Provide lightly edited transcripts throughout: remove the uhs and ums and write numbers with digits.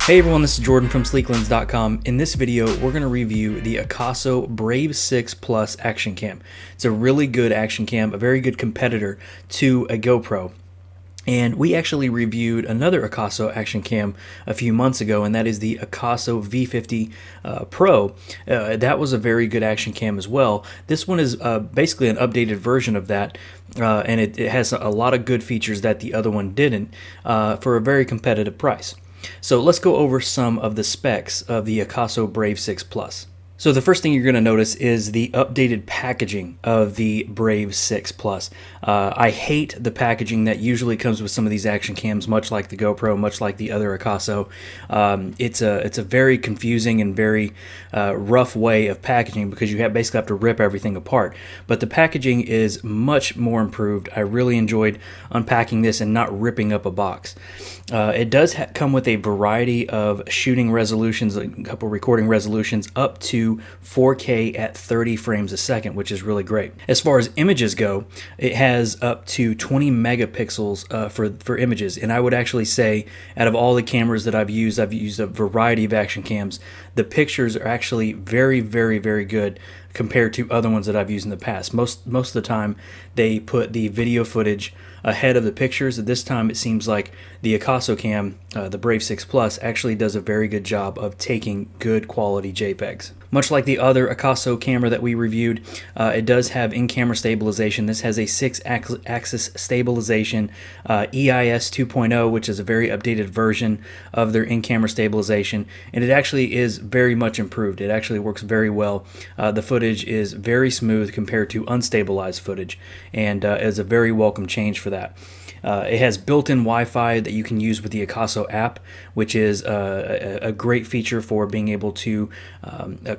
Hey everyone, this is Jordan from Sleeklens.com. In this video, we're going to review the AKASO Brave 6 Plus action cam. It's a really good action cam, a very good competitor to a GoPro. And we actually reviewed another AKASO action cam a few months ago, and that is the AKASO V50 Pro. That was a very good action cam as well. This one is basically an updated version of that, and it has a lot of good features that the other one didn't for a very competitive price. So let's go over some of the specs of the AKASO Brave 6 Plus. So the first thing you're going to notice is the updated packaging of the Brave 6 Plus. I hate the packaging that usually comes with some of these action cams, much like the GoPro, much like the other AKASO. It's a very confusing and very rough way of packaging because you basically have to rip everything apart. But the packaging is much more improved. I really enjoyed unpacking this and not ripping up a box. It does come with a variety of shooting resolutions, a couple recording resolutions, up to 4K at 30 frames a second, which is really great. As far as images go, it has up to 20 megapixels for images, and I would actually say out of all the cameras that I've used a variety of action cams. The pictures are actually very, very, very good compared to other ones that I've used in the past. Most of the time, they put the video footage ahead of the pictures. At this time, it seems like the AKASO cam, the Brave 6 Plus, actually does a very good job of taking good quality JPEGs. Much like the other AKASO camera that we reviewed, it does have in-camera stabilization. This has a 6-axis stabilization, EIS 2.0, which is a very updated version of their in-camera stabilization, and it actually is very much improved. It actually works very well. The footage is very smooth compared to unstabilized footage, and is a very welcome change for that. It has built-in Wi-Fi that you can use with the AKASO app, which is a great feature for being able to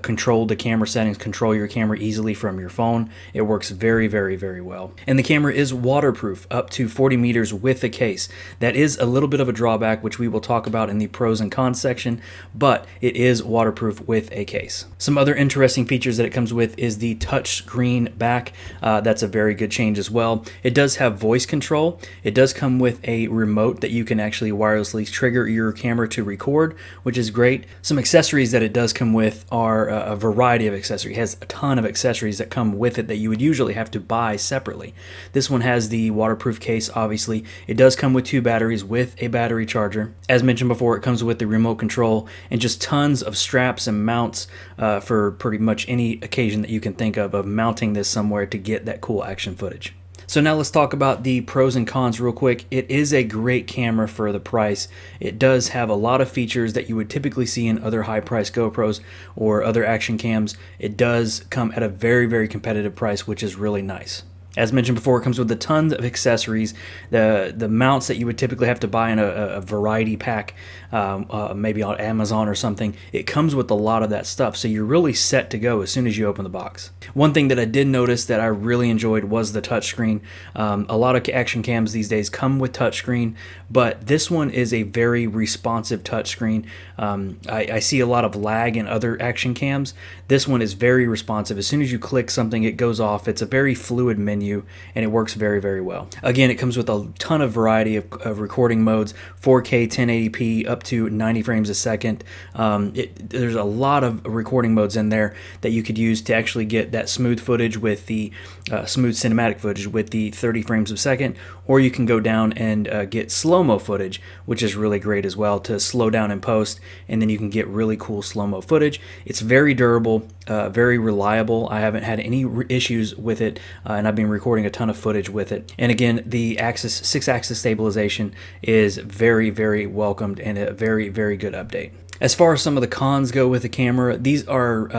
control the camera settings, control your camera easily from your phone. It works very, very, very well. And the camera is waterproof up to 40 meters with the case. That is a little bit of a drawback, which we will talk about in the pros and cons section, but it is waterproof with a case. Some other interesting features that it comes with is the touch screen back. That's a very good change as well. It does have voice control. It does come with a remote that you can actually wirelessly trigger your camera to record, which is great. Some accessories that it does come with are a variety of accessories. It has a ton of accessories that come with it that you would usually have to buy separately. This one has the waterproof case, obviously. It does come with 2 batteries with a battery charger. As mentioned before, it comes with the remote control and just tons of straps and mounts for pretty much any occasion that you can think of mounting this somewhere to get that cool action footage. So now let's talk about the pros and cons real quick. It is a great camera for the price. It does have a lot of features that you would typically see in other high-priced GoPros or other action cams. It does come at a very, very competitive price, which is really nice. As mentioned before, it comes with a ton of accessories, the mounts that you would typically have to buy in a variety pack, maybe on Amazon or something. It comes with a lot of that stuff, so you're really set to go as soon as you open the box. One thing that I did notice that I really enjoyed was the touchscreen. A lot of action cams these days come with touchscreen, but this one is a very responsive touchscreen. I see a lot of lag in other action cams. This one is very responsive. As soon as you click something, it goes off. It's a very fluid menu, and it works very, very well. Again, it comes with a ton of variety of recording modes, 4K 1080p up to 90 frames a second. There's a lot of recording modes in there that you could use to actually get that smooth footage with the smooth cinematic footage with the 30 frames a second, or you can go down and get slow-mo footage, which is really great as well, to slow down in post, and then you can get really cool slow-mo footage. It's very durable, very reliable. I haven't had any issues with it, and I've been recording a ton of footage with it. And again, the 6-axis stabilization is very, very welcomed and a very, very good update. As far as some of the cons go with the camera, these are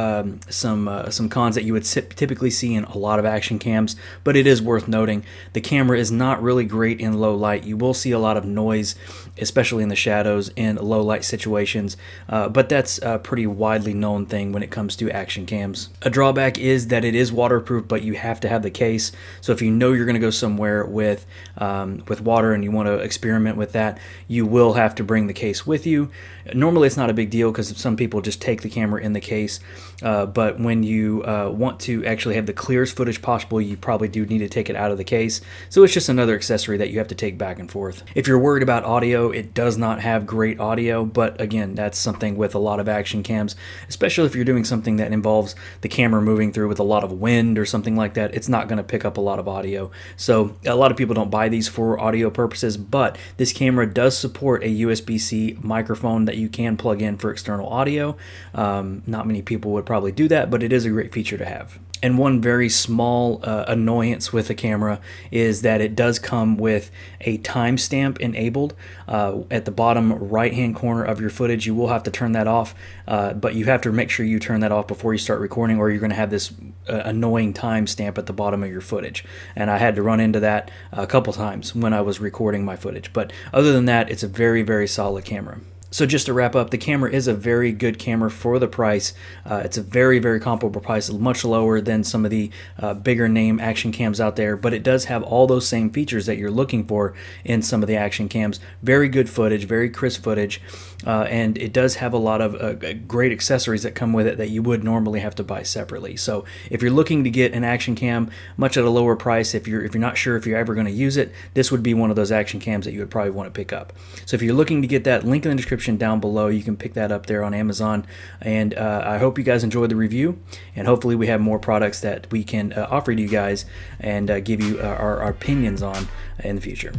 some cons that you would typically see in a lot of action cams, but it is worth noting the camera is not really great in low light. You will see a lot of noise, especially in the shadows in low light situations, but that's a pretty widely known thing when it comes to action cams. A drawback is that it is waterproof, but you have to have the case. So if you know you're going to go somewhere with water and you want to experiment with that, you will have to bring the case with you. Normally it's not not a big deal because some people just take the camera in the case. But when you want to actually have the clearest footage possible, you probably do need to take it out of the case. So it's just another accessory that you have to take back and forth. If you're worried about audio, it does not have great audio, but again, that's something with a lot of action cams, especially if you're doing something that involves the camera moving through with a lot of wind or something like that. It's not going to pick up a lot of audio. So a lot of people don't buy these for audio purposes, but this camera does support a USB-C microphone that you can plug in for external audio. Not many people would probably do that, but it is a great feature to have. And one very small annoyance with the camera is that it does come with a timestamp enabled. At the bottom right-hand corner of your footage, you will have to turn that off, but you have to make sure you turn that off before you start recording, or you're going to have this annoying timestamp at the bottom of your footage. And I had to run into that a couple times when I was recording my footage. But other than that, it's a very, very solid camera. So just to wrap up, the camera is a very good camera for the price. It's a very, very comparable price, much lower than some of the bigger name action cams out there, but it does have all those same features that you're looking for in some of the action cams. Very good footage, very crisp footage, and it does have a lot of great accessories that come with it that you would normally have to buy separately. So if you're looking to get an action cam much at a lower price, if you're not sure if you're ever going to use it, this would be one of those action cams that you would probably want to pick up. So if you're looking to get that, link in the description down below. You can pick that up there on Amazon. And I hope you guys enjoyed the review, and hopefully we have more products that we can offer to you guys and give you our opinions on in the future.